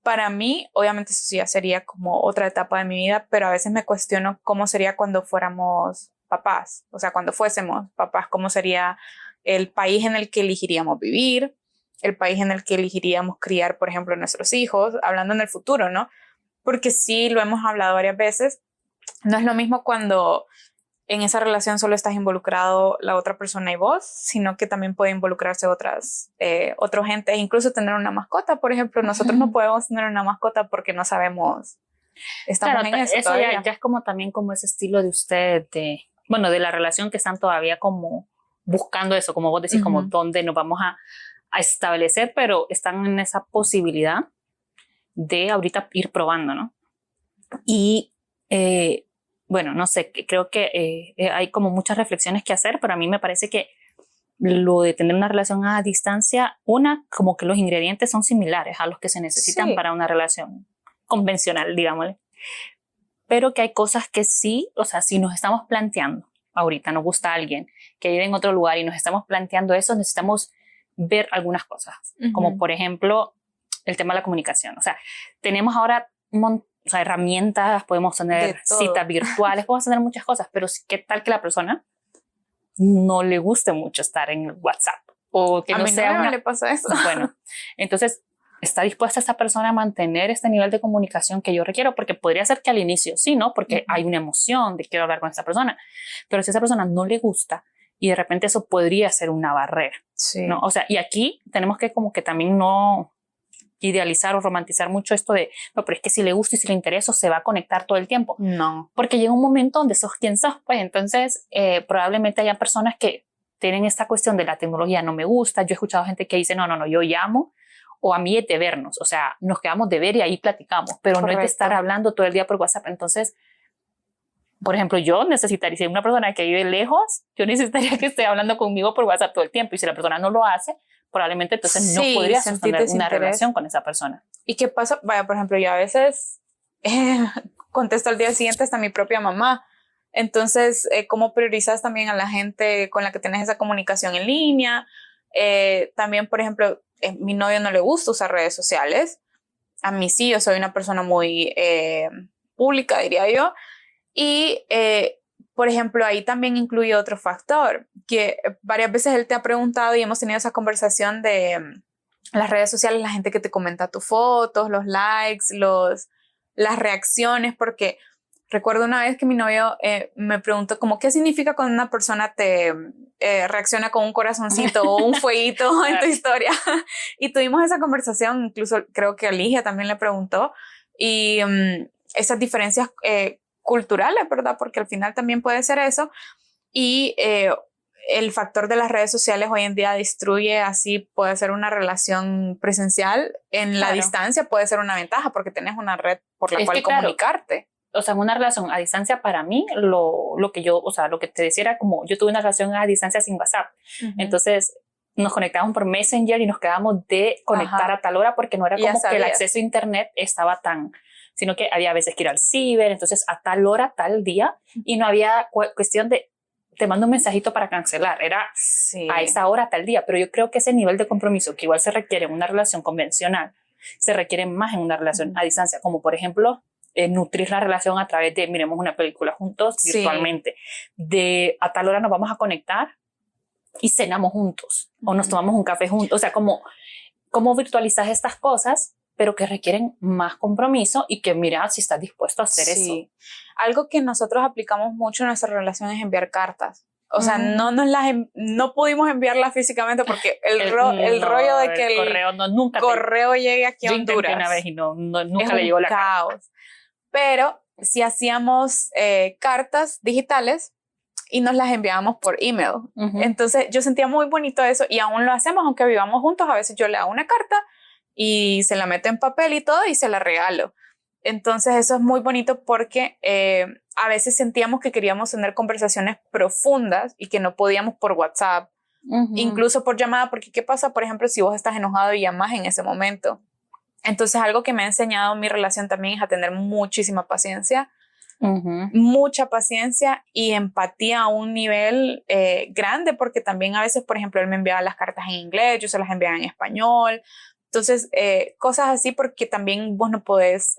Para mí, obviamente eso sí ya sería como otra etapa de mi vida, pero a veces me cuestiono cómo sería cuando fuéramos papás, o sea, cuando fuésemos papás, cómo sería el país en el que elegiríamos vivir, el país en el que elegiríamos criar, por ejemplo, nuestros hijos, hablando en el futuro, ¿no? Porque sí, lo hemos hablado varias veces, no es lo mismo cuando en esa relación solo estás involucrado la otra persona y vos, sino que también puede involucrarse otros gentes, incluso tener una mascota, por ejemplo. Nosotros no podemos tener una mascota porque no sabemos, estamos en eso ya es como también como ese estilo de usted, de la relación que están todavía como buscando eso, como vos decís, como dónde nos vamos a establecer, pero están en esa posibilidad de ahorita ir probando, ¿no? Y bueno, no sé, creo que hay como muchas reflexiones que hacer, pero a mí me parece que lo de tener una relación a distancia, como que los ingredientes son similares a los que se necesitan para una relación convencional, digámosle. Pero que hay cosas que sí, o sea, si nos estamos planteando, ahorita nos gusta alguien que vive en otro lugar y nos estamos planteando eso, necesitamos ver algunas cosas, como por ejemplo el tema de la comunicación. O sea, tenemos ahora herramientas, podemos tener citas virtuales, podemos tener muchas cosas, pero ¿qué tal que la persona no le guste mucho estar en WhatsApp? O que a no mi sea novio le pasa eso. Bueno, entonces, ¿está dispuesta esta persona a mantener este nivel de comunicación que yo requiero? Porque podría ser que al inicio sí, ¿no? Porque hay una emoción de quiero hablar con esta persona, pero si a esa persona no le gusta y de repente eso podría ser una barrera, ¿no? O sea, y aquí tenemos que como que también no idealizar o romantizar mucho esto de, no, pero es que si le gusta y si le interesa se va a conectar todo el tiempo. No. Porque llega un momento donde sos quien sos, pues entonces probablemente haya personas que tienen esta cuestión de la tecnología, no me gusta. Yo he escuchado gente que dice, no, yo llamo o a mí es de vernos, o sea, nos quedamos de ver y ahí platicamos, pero no es de estar hablando todo el día por WhatsApp. Entonces, por ejemplo, yo necesitaría, si hay una persona que vive lejos, yo necesitaría que esté hablando conmigo por WhatsApp todo el tiempo y si la persona no lo hace, probablemente entonces no podría sostener una relación con esa persona. ¿Y qué pasa? Vaya, por ejemplo, yo a veces contesto al día siguiente hasta mi propia mamá. Entonces, ¿cómo priorizas también a la gente con la que tienes esa comunicación en línea? También, por ejemplo, mi novio no le gusta usar redes sociales. A mí sí, yo soy una persona muy pública, diría yo. Y por ejemplo, ahí también incluye otro factor, que varias veces él te ha preguntado y hemos tenido esa conversación de las redes sociales, la gente que te comenta tus fotos, los likes, las reacciones, porque Recuerdo una vez que mi novio me preguntó como, ¿qué significa cuando una persona te reacciona con un corazoncito o un fueguito en tu historia? Y tuvimos esa conversación, incluso creo que Alicia también le preguntó, y esas diferencias culturales, ¿verdad? Porque al final también puede ser eso, y el factor de las redes sociales hoy en día destruye, así puede ser una relación presencial, en la distancia puede ser una ventaja porque tenés una red por la cual comunicarte. O sea, en una relación a distancia, para mí, lo que yo, o sea, lo que te decía era como, yo tuve una relación a distancia sin WhatsApp. Entonces, nos conectábamos por Messenger y nos quedábamos de conectar a tal hora porque no era como que el acceso a internet estaba tan, sino que había veces que ir al ciber, entonces a tal hora, tal día, y no había cuestión de, te mando un mensajito para cancelar, era a esa hora, tal día. Pero yo creo que ese nivel de compromiso que igual se requiere en una relación convencional, se requiere más en una relación a distancia, como por ejemplo, nutrir la relación a través de miremos una película juntos virtualmente, de a tal hora nos vamos a conectar y cenamos juntos o nos tomamos un café juntos, o sea, como virtualizas estas cosas, pero que requieren más compromiso y que mira si estás dispuesto a hacer eso. Algo que nosotros aplicamos mucho en nuestra relación es enviar cartas. O sea, no pudimos enviarlas físicamente porque el rollo de que el correo llegue aquí a Honduras. Yo intenté una vez y nunca le llegó la caos. Pero si hacíamos cartas digitales y nos las enviábamos por email. Entonces yo sentía muy bonito eso y aún lo hacemos, aunque vivamos juntos. A veces yo le hago una carta y se la meto en papel y todo y se la regalo. Entonces eso es muy bonito porque a veces sentíamos que queríamos tener conversaciones profundas y que no podíamos por WhatsApp, incluso por llamada, porque ¿qué pasa, por ejemplo, si vos estás enojado y llamas en ese momento? Entonces algo que me ha enseñado mi relación también es a tener muchísima paciencia, mucha paciencia y empatía a un nivel grande, porque también a veces, por ejemplo, él me enviaba las cartas en inglés, yo se las enviaba en español. Entonces, cosas así, porque también vos no podés,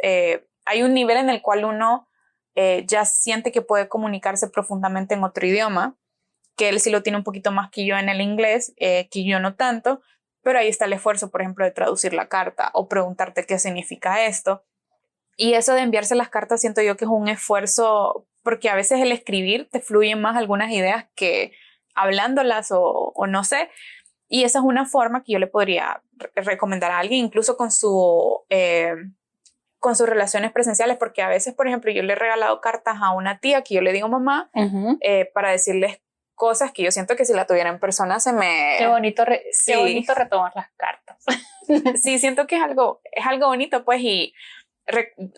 hay un nivel en el cual uno ya siente que puede comunicarse profundamente en otro idioma, que él sí lo tiene un poquito más que yo en el inglés, que yo no tanto, pero ahí está el esfuerzo, por ejemplo, de traducir la carta o preguntarte qué significa esto. Y eso de enviarse las cartas siento yo que es un esfuerzo, porque a veces el escribir te fluyen más algunas ideas que hablándolas o no sé. Y esa es una forma que yo le podría recomendar a alguien, incluso con sus relaciones presenciales, porque a veces, por ejemplo, yo le he regalado cartas a una tía que yo le digo mamá, para decirles cosas que yo siento que si la tuviera en persona se me... Qué bonito, qué bonito retomar las cartas. Sí, siento que es algo bonito, pues, y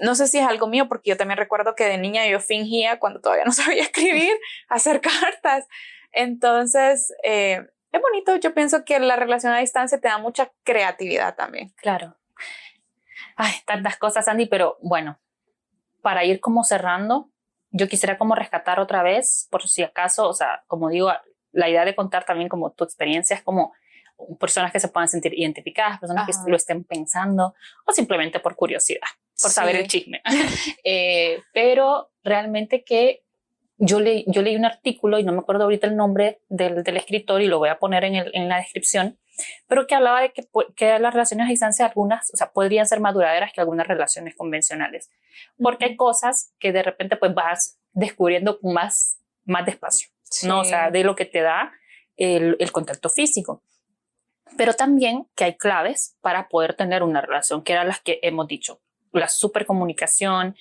no sé si es algo mío, porque yo también recuerdo que de niña yo fingía, cuando todavía no sabía escribir, hacer cartas. Entonces... es bonito, yo pienso que la relación a distancia te da mucha creatividad también. Claro. Ay, tantas cosas, Andy, pero bueno, para ir como cerrando, yo quisiera como rescatar otra vez, por si acaso, o sea, como digo, la idea de contar también como tu experiencia es como personas que se puedan sentir identificadas, personas que lo estén pensando o simplemente por curiosidad, por saber el chisme. Pero realmente que yo leí un artículo y no me acuerdo ahorita el nombre del escritor y lo voy a poner en la descripción, pero que hablaba de que las relaciones a distancia algunas, o sea, podrían ser más duraderas que algunas relaciones convencionales, porque hay cosas que de repente pues vas descubriendo más despacio, ¿no? O sea, de lo que te da el contacto físico. Pero también que hay claves para poder tener una relación, que eran las que hemos dicho, la supercomunicación,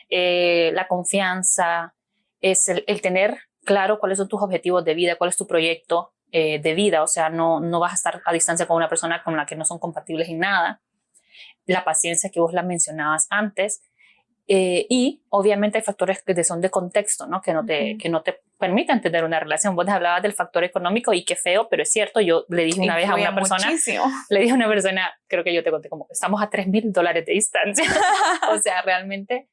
la confianza, es el tener claro cuáles son tus objetivos de vida, cuál es tu proyecto de vida, o sea, no vas a estar a distancia con una persona con la que no son compatibles en nada, la paciencia que vos la mencionabas antes, y obviamente hay factores que son de contexto, ¿no? que no te permiten tener una relación. Vos hablabas del factor económico y qué feo, pero es cierto, yo le dije una vez a una persona, creo que yo te conté como que estamos a $3,000 de distancia, o sea, realmente...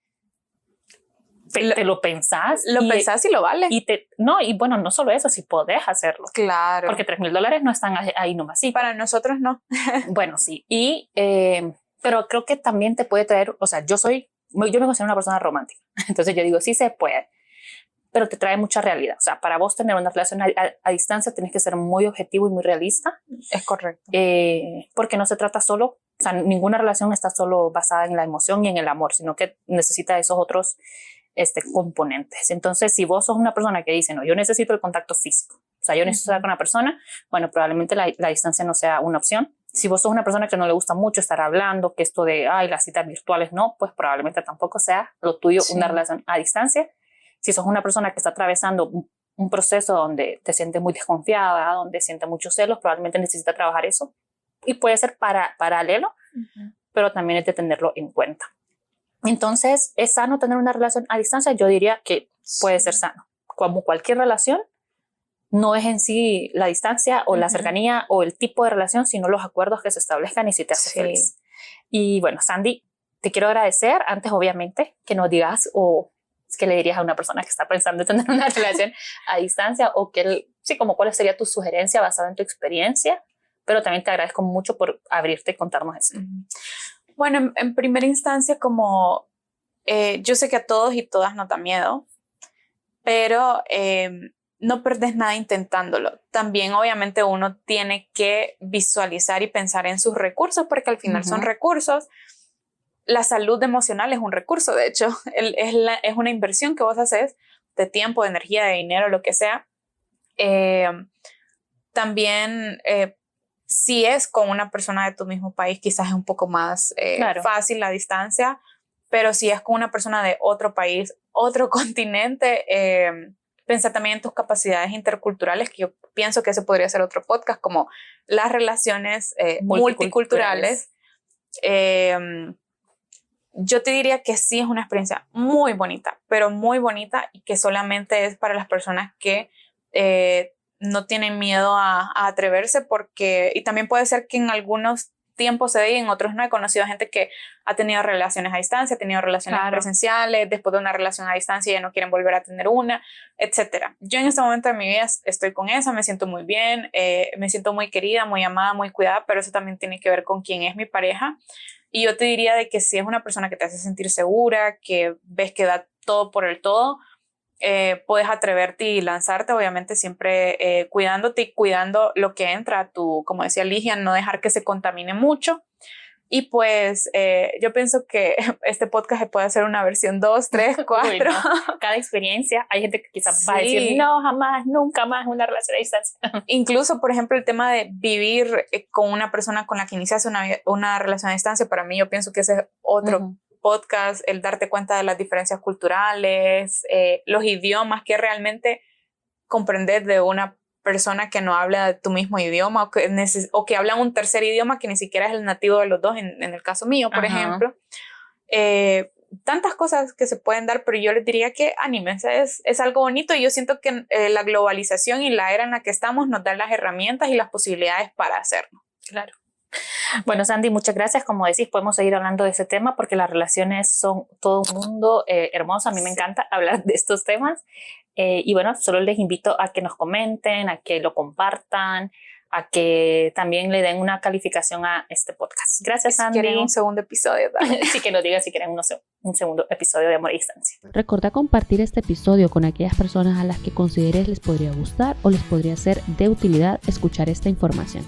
Te lo pensás. Pensás y lo vale. Y bueno, no solo eso, si podés hacerlo. Claro. Porque $3,000 no están ahí nomás. Sí. Para nosotros no. Bueno, sí. Pero creo que también te puede traer, o sea, yo me considero una persona romántica. Entonces yo digo, sí se puede, pero te trae mucha realidad. O sea, para vos tener una relación a distancia tienes que ser muy objetivo y muy realista. Es correcto. Porque no se trata solo, o sea, ninguna relación está solo basada en la emoción y en el amor, sino que necesita esos otros componentes. Entonces, si vos sos una persona que dice, no, yo necesito el contacto físico, o sea, yo necesito estar con una persona, bueno, probablemente la distancia no sea una opción. Si vos sos una persona que no le gusta mucho estar hablando, que esto de, las citas virtuales no, pues probablemente tampoco sea lo tuyo una relación a distancia. Si sos una persona que está atravesando un proceso donde te sientes muy desconfiada, donde sientes muchos celos, probablemente necesita trabajar eso. Y puede ser paralelo, pero también es de tenerlo en cuenta. Entonces, ¿es sano tener una relación a distancia? Yo diría que puede ser sano. Como cualquier relación, no es en sí la distancia o la cercanía o el tipo de relación, sino los acuerdos que se establezcan y si te hace feliz. Y bueno, Sandy, te quiero agradecer antes, obviamente, que nos digas o qué le dirías a una persona que está pensando en tener una relación a distancia o como cuál sería tu sugerencia basada en tu experiencia, pero también te agradezco mucho por abrirte y contarnos eso. Bueno, en primera instancia, como yo sé que a todos y todas nos da miedo, pero no perdés nada intentándolo. También, obviamente, uno tiene que visualizar y pensar en sus recursos, porque al final son recursos. La salud emocional es un recurso, de hecho, es una inversión que vos haces de tiempo, de energía, de dinero, lo que sea. También, si es con una persona de tu mismo país, quizás es un poco más fácil la distancia, pero si es con una persona de otro país, otro continente, pensar también en tus capacidades interculturales, que yo pienso que ese podría ser otro podcast, como las relaciones multiculturales. Yo te diría que sí es una experiencia muy bonita, pero muy bonita, y que solamente es para las personas que no tienen miedo a atreverse, y también puede ser que en algunos tiempos se dé y en otros no. He conocido a gente que ha tenido relaciones a distancia, ha tenido relaciones presenciales, después de una relación a distancia ya no quieren volver a tener una, etcétera. Yo en este momento de mi vida estoy con esa, me siento muy bien, me siento muy querida, muy amada, muy cuidada, pero eso también tiene que ver con quién es mi pareja. Y yo te diría de que si es una persona que te hace sentir segura, que ves que da todo por el todo, puedes atreverte y lanzarte, obviamente siempre cuidándote y cuidando lo que entra a tu, como decía Ligia, no dejar que se contamine mucho. Y pues yo pienso que este podcast se puede hacer una versión 2, 3, 4. Uy, no. Cada experiencia, hay gente que quizás va a decir no, jamás, nunca más una relación a distancia. Incluso, por ejemplo, el tema de vivir con una persona con la que inicias una relación a distancia, para mí yo pienso que ese es otro podcast, el darte cuenta de las diferencias culturales, los idiomas, que realmente comprender de una persona que no habla tu mismo idioma o que habla un tercer idioma que ni siquiera es el nativo de los dos, en el caso mío, por ejemplo. Tantas cosas que se pueden dar, pero yo les diría que anímense, es algo bonito, y yo siento que la globalización y la era en la que estamos nos dan las herramientas y las posibilidades para hacerlo. Claro. Bueno, Sandy, muchas gracias. Como decís, podemos seguir hablando de ese tema porque las relaciones son todo un mundo hermoso. A mí me encanta hablar de estos temas. Y bueno, solo les invito a que nos comenten, a que lo compartan, a que también le den una calificación a este podcast. Gracias, Sandy. Si quieren un segundo episodio también. Sí, que nos digan si quieren un segundo episodio de Amor a Distancia. Recuerda compartir este episodio con aquellas personas a las que consideres les podría gustar o les podría ser de utilidad escuchar esta información.